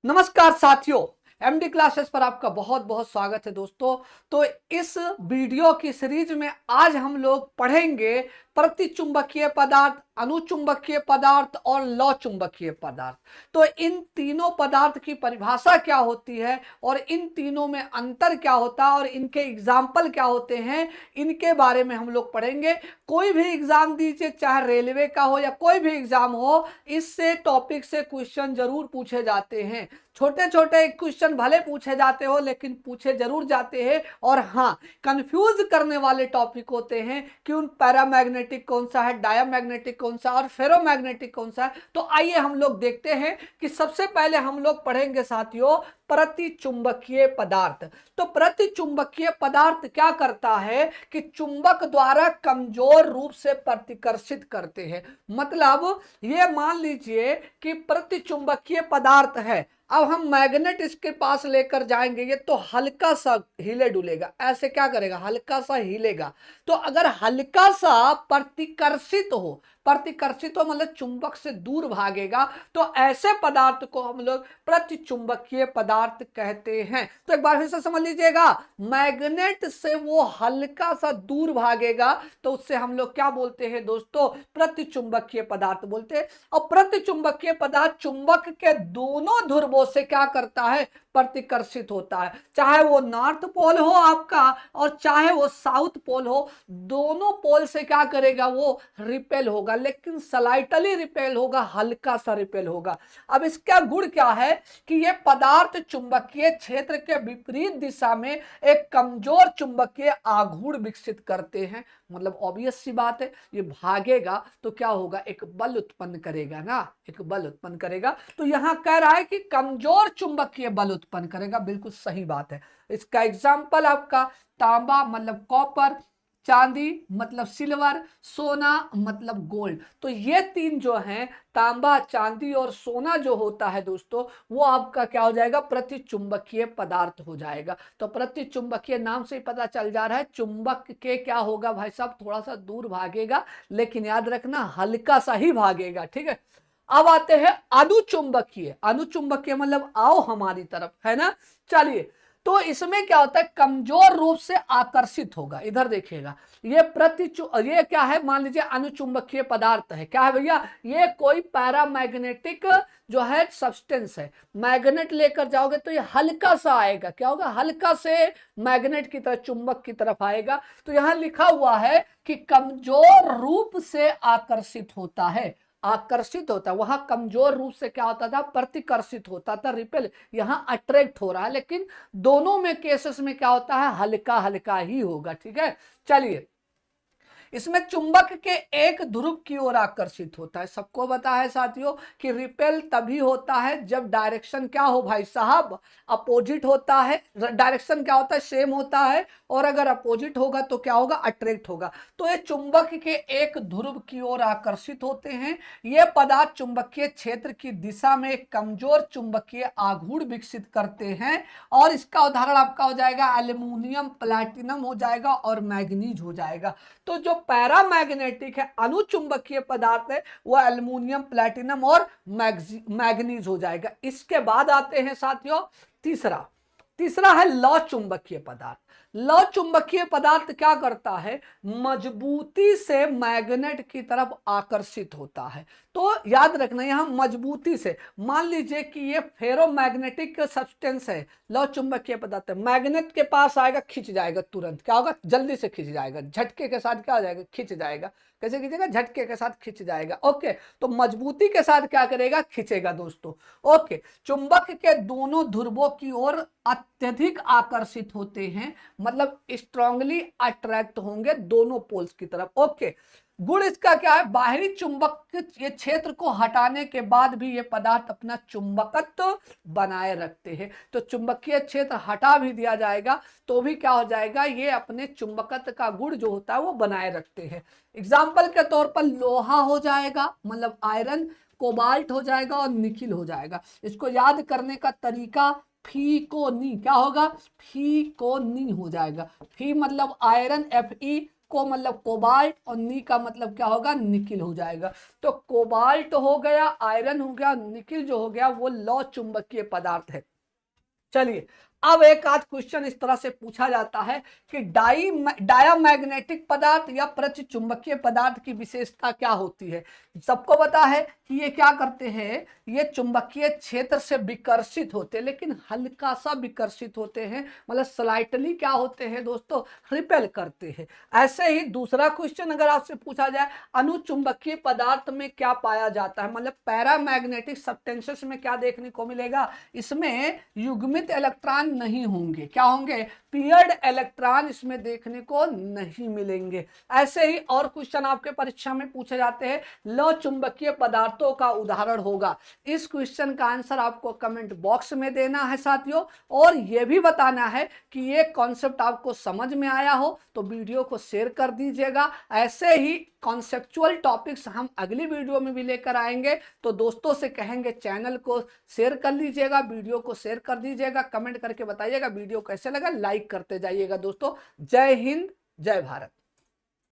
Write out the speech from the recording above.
नमस्कार साथियों, MD classes पर आपका बहुत बहुत स्वागत है दोस्तों। तो इस वीडियो की सीरीज में आज हम लोग पढ़ेंगे प्रतिचुंबकीय पदार्थ, अनुचुंबकीय पदार्थ और लौ चुंबकीय पदार्थ। तो इन तीनों पदार्थ की परिभाषा क्या होती है और इन तीनों में अंतर क्या होता है और इनके एग्जाम्पल क्या होते हैं, इनके बारे में हम लोग पढ़ेंगे। कोई भी एग्जाम दीजिए, चाहे रेलवे का हो या कोई भी एग्जाम हो, इससे टॉपिक से क्वेश्चन जरूर पूछे जाते हैं। छोटे छोटे क्वेश्चन भले पूछे जाते हो लेकिन पूछे जरूर जाते हैं। और हाँ, कंफ्यूज करने वाले टॉपिक होते हैं कि उन पैरामैग्नेटिक कौन सा है, डायामैग्नेटिक कौन सा और फेरोमैग्नेटिक कौन सा है। तो आइए हम लोग देखते हैं कि सबसे पहले हम लोग पढ़ेंगे साथियों प्रतिचुंबकीय पदार्थ। तो प्रतिचुंबकीय पदार्थ क्या करता है कि चुंबक द्वारा कमजोर रूप से प्रतिकर्षित करते हैं। मतलब ये मान लीजिए कि प्रतिचुंबकीय पदार्थ है, अब हम मैग्नेट इसके पास लेकर जाएंगे, ये तो हल्का सा हिले डुलेगा, ऐसे क्या करेगा, हल्का सा हिलेगा। तो अगर हल्का सा प्रतिकर्षित हो मतलब चुंबक से दूर भागेगा, तो ऐसे पदार्थ को हम लोग प्रतिचुंबकीय पदार्थ कहते हैं। तो एक बार फिर से समझ लीजिएगा, मैग्नेट से वो हल्का सा दूर भागेगा तो उससे हम लोग क्या बोलते हैं दोस्तों, प्रतिचुंबकीय पदार्थ बोलते हैं। और प्रतिचुंबकीय पदार्थ चुंबक के दोनों ध्रुवों से क्या करता है, प्रतिकर्षित होता है। चाहे वो नॉर्थ पोल हो आपका और चाहे वो साउथ पोल हो, दोनों पोल से क्या करेगा, वो रिपेल होगा, लेकिन स्लाइटली रिपेल होगा, हल्का सा रिपेल होगा। अब इसका गुण क्या है कि ये पदार्थ चुंबकीय क्षेत्र के विपरीत दिशा में एक कमजोर चुंबकीय आघूर्ण विकसित करते हैं। मतलब ऑब्वियस सी बात है, ये भागेगा तो क्या होगा, एक बल उत्पन्न करेगा ना, एक बल उत्पन्न करेगा। तो यहां कह रहा है कि कमजोर चुंबकीय बल उत्पन्न करेगा, बिल्कुल सही बात है। इसका एग्जाम्पल आपका तांबा मतलब कॉपर, चांदी मतलब सिल्वर, सोना मतलब गोल्ड। तो ये तीन जो हैं, तांबा, चांदी और सोना जो होता है दोस्तों, वो आपका क्या हो जाएगा, प्रतिचुंबकीय पदार्थ हो जाएगा। तो प्रतिचुंबकीय नाम से ही पता चल जा रहा है, चुंबक के क्या होगा भाई साहब, थोड़ा सा दूर भागेगा, लेकिन याद रखना हल्का सा ही भागेगा, ठीक है। अब आते हैं अनुचुंबकीय। अनुचुंबकीय मतलब आओ हमारी तरफ, है ना। चलिए, तो इसमें क्या होता है, कमजोर रूप से आकर्षित होगा। इधर देखिएगा, ये क्या है, मान लीजिए अनुचुंबकीय पदार्थ है, क्या है भैया, ये कोई पैरामैग्नेटिक जो है सब्सटेंस है। मैग्नेट लेकर जाओगे तो ये हल्का सा आएगा, क्या होगा, हल्का से मैग्नेट की तरफ, चुंबक की तरफ आएगा। तो यहां लिखा हुआ है कि कमजोर रूप से आकर्षित होता है, आकर्षित होता है। वहां कमजोर रूप से क्या होता था, प्रतिकर्षित होता था, रिपेल। यहां अट्रैक्ट हो रहा है, लेकिन दोनों में केसेस में क्या होता है, हल्का हल्का ही होगा, ठीक है। चलिए, इसमें चुंबक के एक ध्रुव की ओर आकर्षित होता है। सबको पता है साथियों कि रिपेल तभी होता है जब डायरेक्शन क्या हो भाई साहब, अपोजिट होता है। डायरेक्शन क्या होता है, सेम होता है, और अगर अपोजिट होगा तो क्या होगा, अट्रैक्ट होगा। तो ये चुंबक के एक ध्रुव की ओर आकर्षित होते हैं। ये पदार्थ चुंबकीय क्षेत्र की दिशा में एक कमजोर चुंबकीय आघूर्ण विकसित करते हैं। और इसका उदाहरण आपका हो जाएगा एल्यूमिनियम, प्लैटिनम हो जाएगा और मैग्नीज हो जाएगा। तो जो पैरामैग्नेटिक है, अनुचुंबकीय पदार्थ है, वो एल्युमिनियम, प्लैटिनम और मैग्नीज हो जाएगा। इसके बाद आते हैं साथियों तीसरा, तीसरा है लौ चुंबकीय पदार्थ। लौ चुंबकीय पदार्थ क्या करता है, मजबूती से मैग्नेट की तरफ आकर्षित होता है। तो याद रखना, यहां मजबूती से, मान लीजिए कि ये फेरोमैग्नेटिक सब्सटेंस है, लौ चुंबकीय पदार्थ है, मैग्नेट के पास आएगा, खिंच जाएगा, तुरंत क्या होगा, जल्दी से खिंच जाएगा, झटके के साथ क्या हो जाएगा, खिंच जाएगा। कैसे खींचेगा, झटके के साथ खिंच जाएगा। ओके, तो मजबूती के साथ क्या करेगा, खिंचेगा दोस्तों। ओके, चुंबक के दोनों ध्रुवों की ओर अत्यधिक आकर्षित होते हैं, मतलब स्ट्रांगली अट्रैक्ट होंगे दोनों पोल्स की तरफ। ओके, गुण इसका क्या है, बाहरी चुंबक ये क्षेत्र को हटाने के बाद भी ये पदार्थ अपना चुंबकत्व बनाए रखते हैं। तो चुंबकीय क्षेत्र हटा भी दिया जाएगा तो भी क्या हो जाएगा, ये अपने चुंबकत्व का गुण जो होता है वो बनाए रखते हैं। एग्जाम्पल के तौर पर लोहा हो जाएगा, मतलब आयरन, कोबाल्ट हो जाएगा और निकिल हो जाएगा। इसको याद करने का तरीका फीकोनी, क्या होगा, फीकोनी हो जाएगा। फी मतलब आयरन, Fe, को मतलब कोबाल्ट और नी का मतलब क्या होगा, निकिल हो जाएगा। तो कोबाल्ट हो गया, आयरन हो गया, निकिल जो हो गया वो लौ चुंबकीय पदार्थ है। चलिए अब एक आध क्वेश्चन इस तरह से पूछा जाता है कि डायामैग्नेटिक पदार्थ या प्रति चुंबकीय पदार्थ की विशेषता क्या होती है। सबको पता है कि ये क्या करते हैं, ये चुंबकीय क्षेत्र से विकर्षित होते हैं, लेकिन हल्का सा विकर्षित होते हैं, मतलब स्लाइटली क्या होते हैं दोस्तों, रिपेल करते हैं। ऐसे ही दूसरा क्वेश्चन अगर आपसे पूछा जाए अनुचुंबकीय पदार्थ में क्या पाया जाता है, मतलब पैरामैग्नेटिक सब्सटेंसेस में क्या देखने को मिलेगा, इसमें युग्मित इलेक्ट्रॉन नहीं होंगे, क्या होंगे, पियर्ड इलेक्ट्रॉन इसमें देखने को नहीं मिलेंगे। ऐसे ही और क्वेश्चन आपके परीक्षा में पूछे जाते हैं, लौ चुंबकीय पदार्थों का उदाहरण होगा। इस क्वेश्चन का आंसर आपको कमेंट बॉक्स में देना है साथियों, और यह भी बताना है कि ये कॉन्सेप्ट आपको समझ में आया हो तो वीडियो को शेयर कर दीजिएगा। ऐसे ही कॉन्सेप्चुअल टॉपिक्स हम अगली वीडियो में भी लेकर आएंगे, तो दोस्तों से कहेंगे चैनल को शेयर कर लीजिएगा, वीडियो को शेयर कर दीजिएगा, कमेंट करके बताइएगा वीडियो कैसे लगा, लाइक करते जाइएगा दोस्तों। जय हिंद, जय भारत।